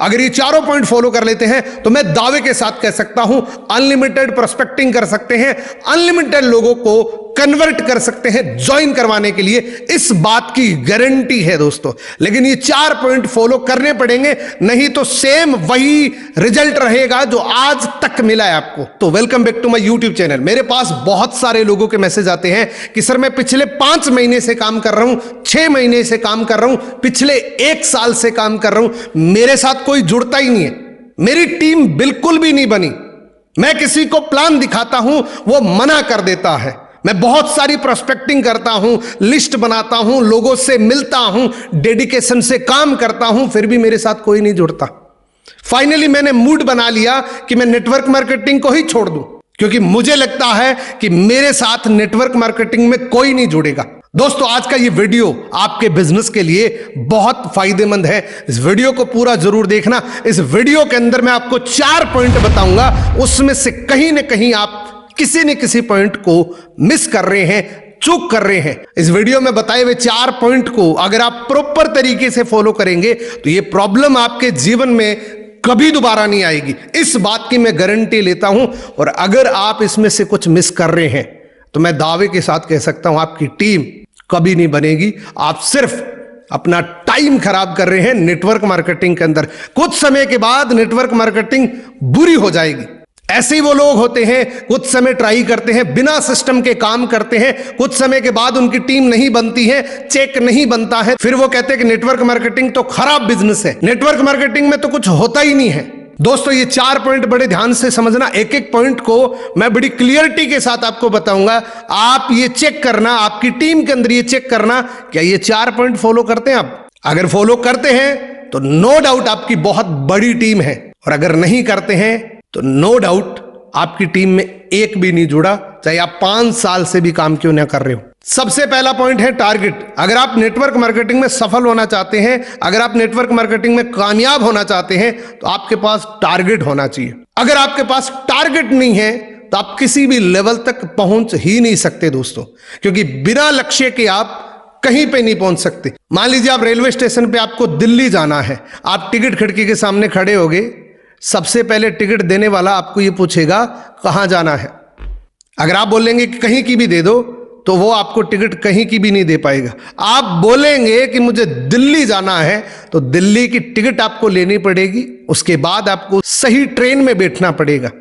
अगर ये चारों पॉइंट फॉलो कर लेते हैं तो मैं दावे के साथ कह सकता हूं अनलिमिटेड प्रोस्पेक्टिंग कर सकते हैं, अनलिमिटेड लोगों को कन्वर्ट कर सकते हैं ज्वाइन करवाने के लिए। इस बात की गारंटी है दोस्तों। लेकिन ये 4 पॉइंट फॉलो करने पड़ेंगे, नहीं तो सेम वही रिजल्ट रहेगा जो आज तक मिला है आपको। तो welcome back to my YouTube channel. मेरे पास बहुत सारे लोगों के मैसेज आते हैं कि सर मैं पिछले 5 महीने से काम कर रहा हूं, 6 महीने से काम कर रहा हूं, पिछले 1 साल से काम कर रहा हूं, मेरे साथ कोई जुड़ता ही नहीं है, मेरी टीम बिल्कुल भी नहीं बनी। मैं किसी को प्लान दिखाता हूं, वो मना कर देता है। मैं बहुत सारी प्रोस्पेक्टिंग करता हूं, लिस्ट बनाता हूं, लोगों से मिलता हूं, डेडिकेशन से काम करता हूं, फिर भी मेरे साथ कोई नहीं जुड़ता। फाइनली मैंने मूड बना लिया कि मैं नेटवर्क मार्केटिंग को ही छोड़ दूं, क्योंकि मुझे लगता है कि मेरे साथ नेटवर्क मार्केटिंग में कोई नहीं जुड़ेगा। दोस्तों, आज का ये वीडियो आपके बिजनेस के लिए बहुत फायदेमंद है। इस वीडियो को पूरा जरूर देखना। इस वीडियो के अंदर मैं आपको 4 पॉइंट बताऊंगा, उसमें से कहीं ना कहीं आप किसी न किसी पॉइंट को मिस कर रहे हैं, चूक कर रहे हैं। इस वीडियो में बताए हुए 4 पॉइंट को अगर आप प्रॉपर तरीके से फॉलो करेंगे तो ये प्रॉब्लम आपके जीवन में कभी दोबारा नहीं आएगी, इस बात की मैं गारंटी लेता हूं। और अगर आप इसमें से कुछ मिस कर रहे हैं तो मैं दावे के साथ कह सकता हूं आपकी टीम कभी नहीं बनेगी। आप सिर्फ अपना टाइम खराब कर रहे हैं नेटवर्क मार्केटिंग के अंदर। कुछ समय के बाद नेटवर्क मार्केटिंग बुरी हो जाएगी। ऐसे ही वो लोग होते हैं, कुछ समय ट्राई करते हैं, बिना सिस्टम के काम करते हैं, कुछ समय के बाद उनकी टीम नहीं बनती है, चेक नहीं बनता है, फिर वो कहते हैं कि नेटवर्क मार्केटिंग तो खराब बिजनेस है, नेटवर्क मार्केटिंग में तो कुछ होता ही नहीं है। दोस्तों, ये 4 पॉइंट बड़े ध्यान से समझना। एक एक पॉइंट को मैं बड़ी क्लियरिटी के साथ आपको बताऊंगा। आप ये चेक करना, आपकी टीम के अंदर ये चेक करना, क्या ये 4 पॉइंट फॉलो करते हैं आप? अगर फॉलो करते हैं तो नो डाउट आपकी बहुत बड़ी टीम है, और अगर नहीं करते हैं तो नो डाउट आपकी टीम में एक भी नहीं जुड़ा, चाहे आप 5 साल से भी काम क्यों ना कर रहे हो। सबसे पहला पॉइंट है टारगेट। अगर आप नेटवर्क मार्केटिंग में सफल होना चाहते हैं, अगर आप नेटवर्क मार्केटिंग में कामयाब होना चाहते हैं, तो आपके पास टारगेट होना चाहिए। अगर आपके पास टारगेट नहीं है तो आप किसी भी लेवल तक पहुंच ही नहीं सकते दोस्तों, क्योंकि बिना लक्ष्य के आप कहीं पे नहीं पहुंच सकते। मान लीजिए आप रेलवे स्टेशन पे आपको दिल्ली जाना है, आप टिकट खिड़की के सामने खड़े होगे, सबसे पहले टिकट देने वाला आपको ये पूछेगा कहां जाना है। अगर आप बोलेंगे कि कहीं की भी दे दो, तो वो आपको टिकट कहीं की भी नहीं दे पाएगा। आप बोलेंगे कि मुझे दिल्ली जाना है, तो दिल्ली की टिकट आपको लेनी पड़ेगी, उसके बाद आपको सही ट्रेन में बैठना पड़ेगा।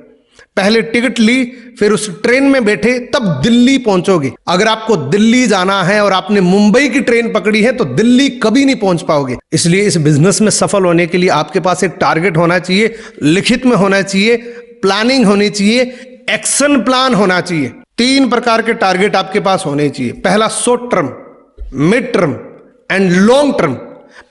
पहले टिकट ली, फिर उस ट्रेन में बैठे, तब दिल्ली पहुंचोगे। अगर आपको दिल्ली जाना है और आपने मुंबई की ट्रेन पकड़ी है तो दिल्ली कभी नहीं पहुंच पाओगे। इसलिए इस बिजनेस में सफल होने के लिए आपके पास एक टारगेट होना चाहिए, लिखित में होना चाहिए, प्लानिंग होनी चाहिए, एक्शन प्लान होना चाहिए। 3 प्रकार के टारगेट आपके पास होने चाहिए। पहला short term, mid term and long term.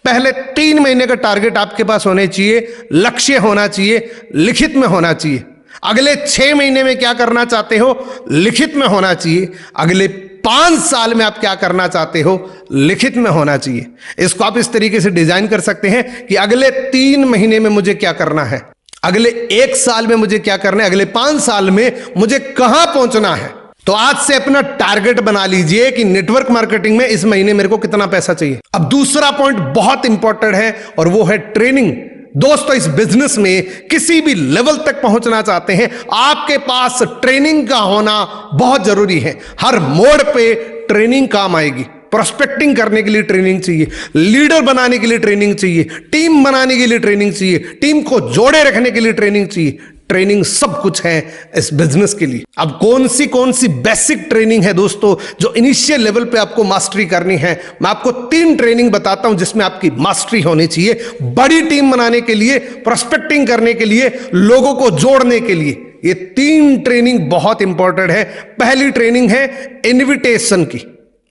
पहले 3 महीने का टारगेट आपके पास होने चाहिए, लक्ष्य होना चाहिए, लिखित में होना चाहिए। अगले 6 महीने में क्या करना चाहते हो, लिखित में होना चाहिए। अगले 5 साल में आप क्या करना चाहते हो, लिखित में होना चाहिए। इसको आप इस तरीके से डिजाइन कर सकते हैं कि अगले 3 महीने में मुझे क्या करना है, अगले 1 साल में मुझे क्या करना है, अगले 5 साल में मुझे कहां पहुंचना है। तो आज से अपना टारगेट बना लीजिए कि नेटवर्क मार्केटिंग में इस महीने मेरे को कितना पैसा चाहिए। अब दूसरा पॉइंट बहुत इंपॉर्टेंट है, और वो है ट्रेनिंग। दोस्तों, इस बिजनेस में किसी भी लेवल तक पहुंचना चाहते हैं, आपके पास ट्रेनिंग का होना बहुत जरूरी है। हर मोड़ पे ट्रेनिंग काम आएगी। प्रोस्पेक्टिंग करने के लिए ट्रेनिंग चाहिए, लीडर बनाने के लिए ट्रेनिंग चाहिए, टीम बनाने के लिए ट्रेनिंग चाहिए, टीम को जोड़े रखने के लिए ट्रेनिंग चाहिए। ट्रेनिंग सब कुछ है इस बिजनेस के लिए। अब कौन सी बेसिक ट्रेनिंग है दोस्तों जो इनिशियल लेवल पे आपको मास्टरी करनी है? मैं आपको 3 ट्रेनिंग बताता हूं जिसमें आपकी मास्टरी होनी चाहिए। बड़ी टीम बनाने के लिए, प्रोस्पेक्टिंग करने के लिए, लोगों को जोड़ने के लिए, ये 3 ट्रेनिंग बहुत इंपॉर्टेंट है। पहली ट्रेनिंग है इनविटेशन की।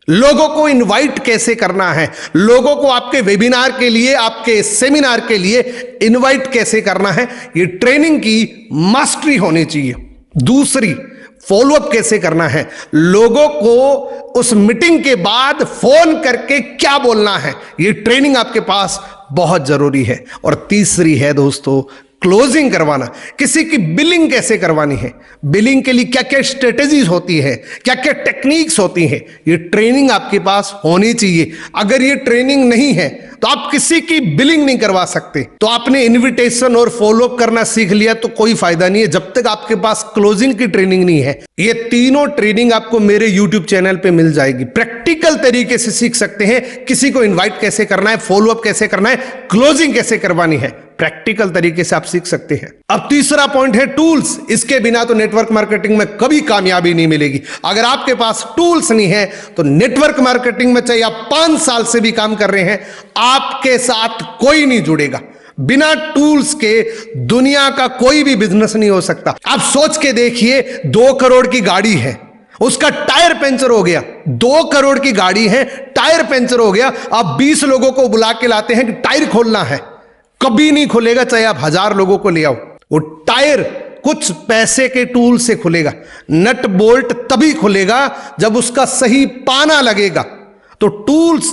लोगों को इनवाइट कैसे करना है, लोगों को आपके वेबिनार के लिए, आपके सेमिनार के लिए इनवाइट कैसे करना है, ये ट्रेनिंग की मास्टरी होनी चाहिए। दूसरी, फॉलोअप कैसे करना है, लोगों को उस मीटिंग के बाद फोन करके क्या बोलना है, ये ट्रेनिंग आपके पास बहुत जरूरी है। और तीसरी है दोस्तों क्लोजिंग करवाना, किसी की बिलिंग कैसे करवानी है, बिलिंग के लिए क्या क्या स्ट्रेटेजीज होती है, क्या क्या टेक्निक्स होती हैं, ये ट्रेनिंग आपके पास होनी चाहिए। अगर ये ट्रेनिंग नहीं है तो आप किसी की बिलिंग नहीं करवा सकते। तो आपने इनविटेशन और फॉलोअप करना सीख लिया तो कोई फायदा नहीं है जब तक आपके पास क्लोजिंग की ट्रेनिंग नहीं है। ये तीनों ट्रेनिंग आपको मेरे यूट्यूब चैनल पे मिल जाएगी। प्रैक्टिकल तरीके से सीख सकते हैं किसी को इनवाइट कैसे करना है, फॉलोअप कैसे करना है, क्लोजिंग कैसे करवानी है, प्रैक्टिकल तरीके से आप सीख सकते हैं। अब तीसरा पॉइंट है टूल्स। इसके बिना तो नेटवर्क मार्केटिंग में कभी कामयाबी नहीं मिलेगी। अगर आपके पास टूल्स नहीं है तो नेटवर्क मार्केटिंग में चाहे आप 5 साल से भी काम कर रहे हैं, आपके साथ कोई नहीं जुड़ेगा। बिना टूल्स के दुनिया का कोई भी बिजनेस नहीं हो सकता। आप सोच के देखिए, 2 करोड़ की गाड़ी है, उसका टायर पंचर हो गया। 2 करोड़ की गाड़ी है, टायर पंचर हो गया, आप 20 लोगों को बुला के लाते हैं कि टायर खोलना है, कभी नहीं खुलेगा चाहे आप 1000 लोगों को ले आओ। वो टायर कुछ पैसे के टूल से खुलेगा। नट बोल्ट तभी खुलेगा जब उसका सही पाना लगेगा। तो टूल्स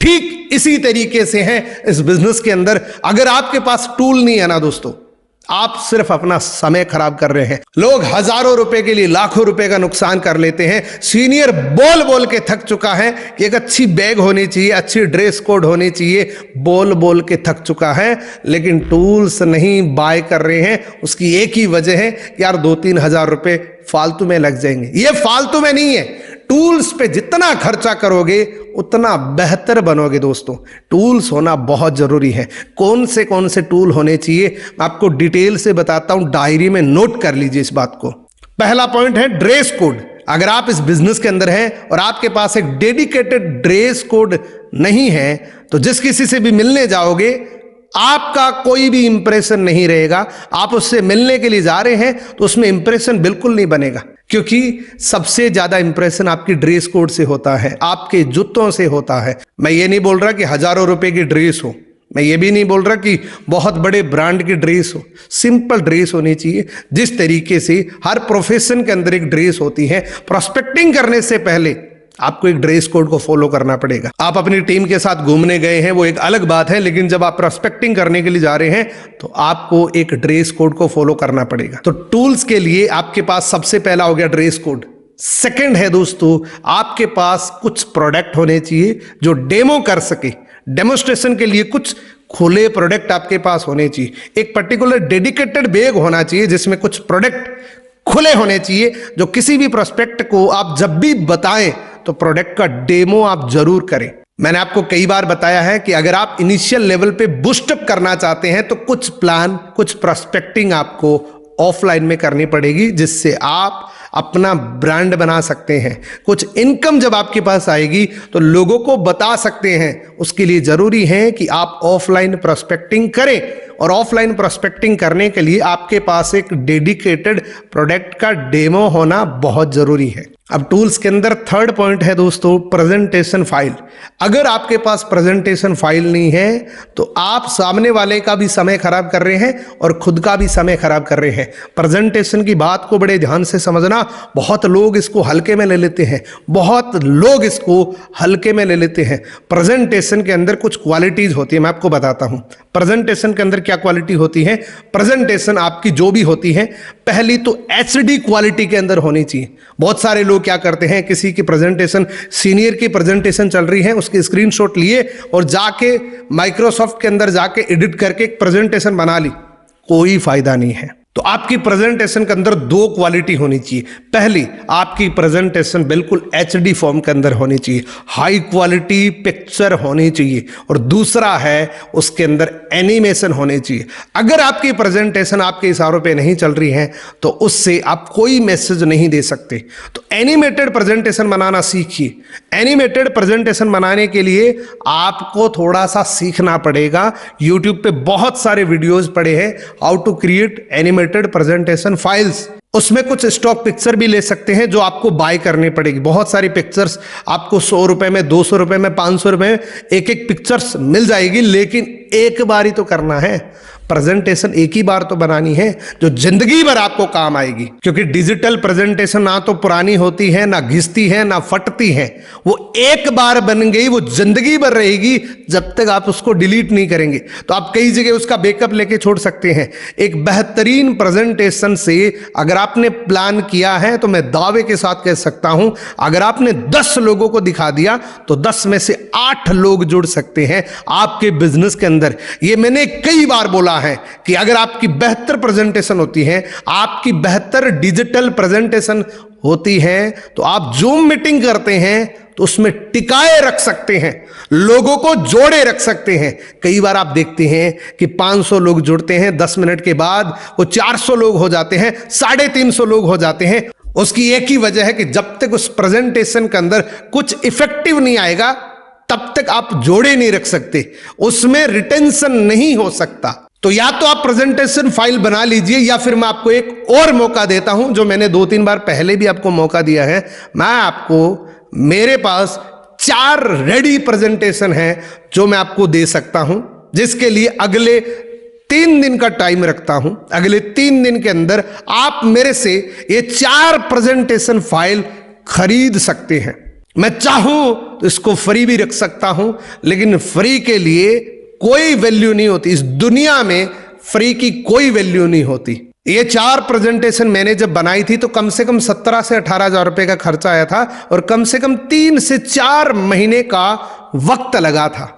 ठीक इसी तरीके से हैं इस बिजनेस के अंदर। अगर आपके पास टूल नहीं है ना दोस्तों, आप सिर्फ अपना समय खराब कर रहे हैं। लोग हजारों रुपए के लिए लाखों रुपए का नुकसान कर लेते हैं। सीनियर बोल बोल के थक चुका है कि एक अच्छी बैग होनी चाहिए, अच्छी ड्रेस कोड होनी चाहिए, बोल बोल के थक चुका है, लेकिन टूल्स नहीं बाय कर रहे हैं। उसकी एक ही वजह है कि यार 2-3 हजार रुपए फालतू में लग जाएंगे। ये फालतू में नहीं है, टूल्स पे जितना खर्चा करोगे उतना बेहतर बनोगे दोस्तों। टूल्स होना बहुत जरूरी है। कौन से टूल होने चाहिए मैं आपको डिटेल से बताता हूं, डायरी में नोट कर लीजिए इस बात को। पहला पॉइंट है ड्रेस कोड। अगर आप इस बिजनेस के अंदर हैं और आपके पास एक डेडिकेटेड ड्रेस कोड नहीं है तो जिस किसी से भी मिलने जाओगे आपका कोई भी इंप्रेशन नहीं रहेगा। आप उससे मिलने के लिए जा रहे हैं तो उसमें इंप्रेशन बिल्कुल नहीं बनेगा, क्योंकि सबसे ज्यादा इंप्रेशन आपकी ड्रेस कोड से होता है, आपके जूतों से होता है। मैं ये नहीं बोल रहा कि हजारों रुपए की ड्रेस हो, मैं ये भी नहीं बोल रहा कि बहुत बड़े ब्रांड की ड्रेस हो। सिंपल ड्रेस होनी चाहिए। जिस तरीके से हर प्रोफेशन के अंदर एक ड्रेस होती है, प्रोस्पेक्टिंग करने से पहले आपको एक ड्रेस कोड को फॉलो करना पड़ेगा। आप अपनी टीम के साथ घूमने गए हैं वो एक अलग बात है, लेकिन जब आप प्रोस्पेक्टिंग करने के लिए जा रहे हैं तो आपको एक ड्रेस कोड को फॉलो करना पड़ेगा। तो टूल्स के लिए आपके पास सबसे पहला हो गया ड्रेस कोड। सेकंड है दोस्तों, आपके पास कुछ प्रोडक्ट होने चाहिए जो डेमो कर सके। डेमोस्ट्रेशन के लिए कुछ खुले प्रोडक्ट आपके पास होने चाहिए। एक पर्टिकुलर डेडिकेटेड बैग होना चाहिए जिसमें कुछ प्रोडक्ट खुले होने चाहिए, जो किसी भी प्रोस्पेक्ट को आप जब भी बताएं तो प्रोडक्ट का डेमो आप जरूर करें। मैंने आपको कई बार बताया है कि अगर आप इनिशियल लेवल पे बूस्टअप करना चाहते हैं तो कुछ प्लान, कुछ प्रोस्पेक्टिंग आपको ऑफलाइन में करनी पड़ेगी, जिससे आप अपना ब्रांड बना सकते हैं। कुछ इनकम जब आपके पास आएगी तो लोगों को बता सकते हैं। उसके लिए जरूरी है कि आप ऑफलाइन प्रोस्पेक्टिंग करें, और ऑफलाइन प्रोस्पेक्टिंग करने के लिए आपके पास एक डेडिकेटेड प्रोडक्ट का डेमो होना बहुत जरूरी है। अब टूल्स के अंदर थर्ड पॉइंट है दोस्तों, प्रेजेंटेशन फाइल। अगर आपके पास प्रेजेंटेशन फाइल नहीं है तो आप सामने वाले का भी समय खराब कर रहे हैं और खुद का भी समय खराब कर रहे हैं। प्रेजेंटेशन की बात को बड़े ध्यान से समझना। बहुत लोग इसको हल्के में ले लेते हैं, प्रेजेंटेशन के अंदर कुछ क्वालिटीज होती है, मैं आपको बताता हूं। प्रेजेंटेशन के अंदर क्या क्वालिटी होती है? प्रेजेंटेशन आपकी जो भी होती है, पहली तो एचडी क्वालिटी के अंदर होनी चाहिए। बहुत सारे लोग क्या करते हैं, किसी की प्रेजेंटेशन, सीनियर की प्रेजेंटेशन चल रही है, उसके स्क्रीनशॉट लिए और जाके माइक्रोसॉफ्ट के अंदर जाके एडिट करके एक प्रेजेंटेशन बना ली। कोई फायदा नहीं है। तो आपकी प्रेजेंटेशन के अंदर 2 क्वालिटी होनी चाहिए। पहली, आपकी प्रेजेंटेशन बिल्कुल एचडी फॉर्म के अंदर होनी चाहिए, हाई क्वालिटी पिक्चर होनी चाहिए, और दूसरा है उसके अंदर एनिमेशन होने चाहिए। अगर आपकी प्रेजेंटेशन आपके इशारों पे नहीं चल रही है तो उससे आप कोई मैसेज नहीं दे सकते। तो एनिमेटेड प्रेजेंटेशन बनाना सीखिए। एनिमेटेड प्रेजेंटेशन बनाने के लिए आपको थोड़ा सा सीखना पड़ेगा। यूट्यूब पे बहुत सारे वीडियोज पड़े हैं, how to create animated presentation files. उसमें कुछ स्टॉक पिक्चर भी ले सकते हैं जो आपको बाय करनी पड़ेगी। बहुत सारी पिक्चर्स आपको 100 रुपए में, 200 रुपए में, 500 रुपए में एक पिक्चर्स मिल जाएगी, लेकिन एक बार ही तो करना है। प्रेजेंटेशन एक ही बार तो बनानी है जो जिंदगी भर आपको काम आएगी, क्योंकि डिजिटल प्रेजेंटेशन ना तो पुरानी होती है, ना घिसती है, ना फटती है। वो एक बार बन गई वो जिंदगी भर रहेगी जब तक आप उसको डिलीट नहीं करेंगे। तो आप कई जगह उसका बैकअप लेके छोड़ सकते हैं। एक बेहतरीन प्रेजेंटेशन से अगर आपने प्लान किया है तो मैं दावे के साथ कह सकता हूं, अगर आपने 10 लोगों को दिखा दिया तो 10 में से 8 लोग जुड़ सकते हैं आपके बिजनेस के अंदर। ये मैंने कई बार बोला है कि अगर आपकी बेहतर प्रेजेंटेशन होती है, आपकी बेहतर डिजिटल प्रेजेंटेशन होती है, तो आप जूम मीटिंग करते हैं तो उसमें टिकाए रख सकते हैं, लोगों को जोड़े रख सकते हैं। कई बार आप देखते हैं कि 500 लोग जुड़ते हैं, 10 मिनट के बाद वो 400 लोग हो जाते हैं, 350 लोग हो जाते हैं। उसकी एक ही वजह है कि जब तक उस प्रेजेंटेशन के अंदर कुछ इफेक्टिव नहीं आएगा तब तक आप जोड़े नहीं रख सकते, उसमें रिटेंशन नहीं हो सकता। तो या तो आप प्रेजेंटेशन फाइल बना लीजिए, या फिर मैं आपको एक और मौका देता हूं जो मैंने 2-3 बार पहले भी आपको मौका दिया है। मैं आपको, मेरे पास 4 रेडी प्रेजेंटेशन है जो मैं आपको दे सकता हूं, जिसके लिए अगले 3 दिन का टाइम रखता हूं। अगले 3 दिन के अंदर आप मेरे से ये 4 प्रेजेंटेशन फाइल खरीद सकते हैं। मैं चाहूं तो इसको फ्री भी रख सकता हूं, लेकिन फ्री के लिए कोई वैल्यू नहीं होती। इस दुनिया में फ्री की कोई वैल्यू नहीं होती। ये 4 प्रेजेंटेशन मैंने जब बनाई थी तो कम से कम 17 से 18 हजार रुपए का खर्चा आया था और कम से कम 3 से 4 महीने का वक्त लगा था।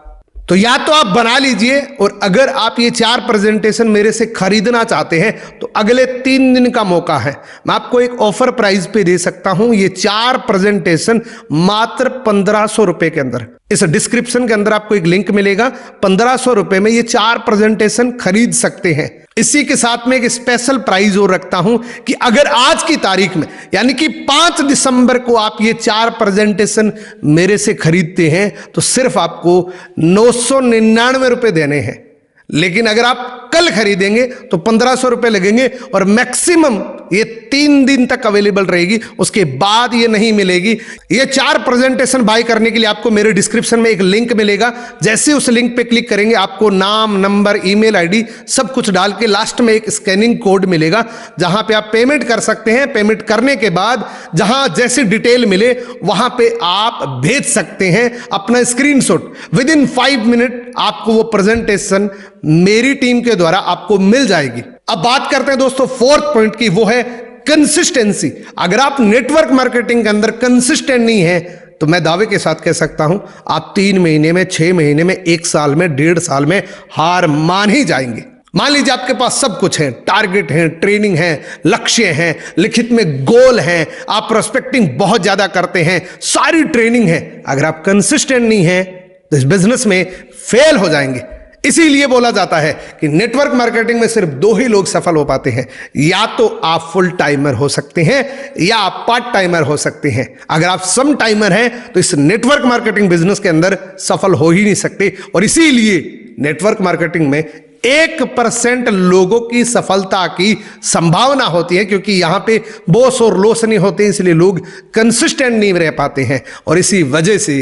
तो या तो आप बना लीजिए, और अगर आप ये 4 प्रेजेंटेशन मेरे से खरीदना चाहते हैं तो अगले 3 दिन का मौका है। मैं आपको एक ऑफर प्राइस पे दे सकता हूं ये 4 प्रेजेंटेशन मात्र 1500 रुपए के अंदर। इस डिस्क्रिप्शन के अंदर आपको एक लिंक मिलेगा, 1500 रुपए में ये 4 प्रेजेंटेशन खरीद सकते हैं। इसी के साथ में एक स्पेशल प्राइज और रखता हूं कि अगर आज की तारीख में यानी कि 5 दिसंबर को आप ये 4 प्रेजेंटेशन मेरे से खरीदते हैं तो सिर्फ आपको 999 रुपए देने हैं। लेकिन अगर आप कल खरीदेंगे तो 1500 रुपए लगेंगे और मैक्सिमम ये 3 दिन तक अवेलेबल रहेगी, उसके बाद ये नहीं मिलेगी। ये 4 प्रेजेंटेशन बाय करने के लिए आपको मेरे डिस्क्रिप्शन में एक लिंक मिलेगा। जैसे उस लिंक पे क्लिक करेंगे आपको नाम, नंबर, ईमेल आईडी सब कुछ डाल के लास्ट में एक स्कैनिंग कोड मिलेगा जहां पे आप पेमेंट कर सकते हैं। पेमेंट करने के बाद जहां जैसी डिटेल मिले वहां पे आप भेज सकते हैं अपना स्क्रीनशॉट। विद इन 5 मिनट आपको वो प्रेजेंटेशन मेरी टीम के द्वारा आपको मिल जाएगी। अब बात करते हैं दोस्तों 4th पॉइंट की, वो है कंसिस्टेंसी। अगर आप नेटवर्क मार्केटिंग के अंदर कंसिस्टेंट नहीं है तो मैं दावे के साथ कह सकता हूं आप 3 महीने में, 6 महीने में, 1 साल में, 1.5 साल में हार मान ही जाएंगे। मान लीजिए आपके पास सब कुछ है, टारगेट है, ट्रेनिंग है, लक्ष्य है, लिखित में गोल है, आप प्रोस्पेक्टिंग बहुत ज्यादा करते हैं, सारी ट्रेनिंग है, अगर आप कंसिस्टेंट नहीं है तो इस बिजनेस में फेल हो जाएंगे। इसीलिए बोला जाता है कि नेटवर्क मार्केटिंग में सिर्फ 2 ही लोग सफल हो पाते हैं, या तो आप फुल टाइमर हो सकते हैं या आप पार्ट टाइमर हो सकते हैं। अगर आप सम टाइमर हैं तो इस नेटवर्क मार्केटिंग बिजनेस के अंदर सफल हो ही नहीं सकते। और इसीलिए नेटवर्क मार्केटिंग में 1% लोगों की सफलता की संभावना होती है, क्योंकि यहां पे बॉस और लॉस नहीं होते, इसलिए लोग कंसिस्टेंट नहीं रह पाते हैं और इसी वजह से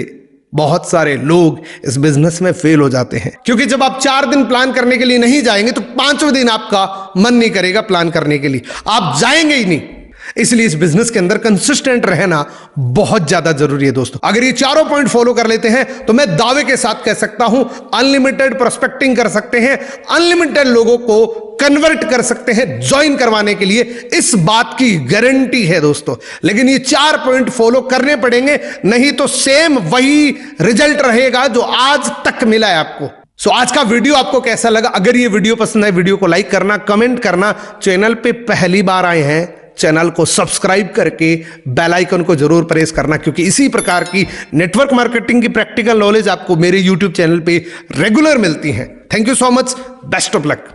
बहुत सारे लोग इस बिजनेस में फेल हो जाते हैं। क्योंकि जब आप 4 दिन प्लान करने के लिए नहीं जाएंगे तो 5वें दिन आपका मन नहीं करेगा प्लान करने के लिए, आप जाएंगे ही नहीं। इसलिए इस बिजनेस के अंदर कंसिस्टेंट रहना बहुत ज्यादा जरूरी है दोस्तों। अगर ये 4 पॉइंट फॉलो कर लेते हैं तो मैं दावे के साथ कह सकता हूं अनलिमिटेड प्रोस्पेक्टिंग कर सकते हैं, अनलिमिटेड लोगों को कन्वर्ट कर सकते हैं ज्वाइन करवाने के लिए, इस बात की गारंटी है दोस्तों। लेकिन ये 4 पॉइंट फॉलो करने पड़ेंगे, नहीं तो सेम वही रिजल्ट रहेगा जो आज तक मिला है आपको। सो आज का वीडियो आपको कैसा लगा? अगर ये वीडियो पसंद है वीडियो को लाइक करना, कमेंट करना, चैनल पे पहली बार आए हैं चैनल को सब्सक्राइब करके बेल आइकन को जरूर प्रेस करना, क्योंकि इसी प्रकार की नेटवर्क मार्केटिंग की प्रैक्टिकल नॉलेज आपको मेरे YouTube चैनल पे रेगुलर मिलती है। Thank you so much, best of luck.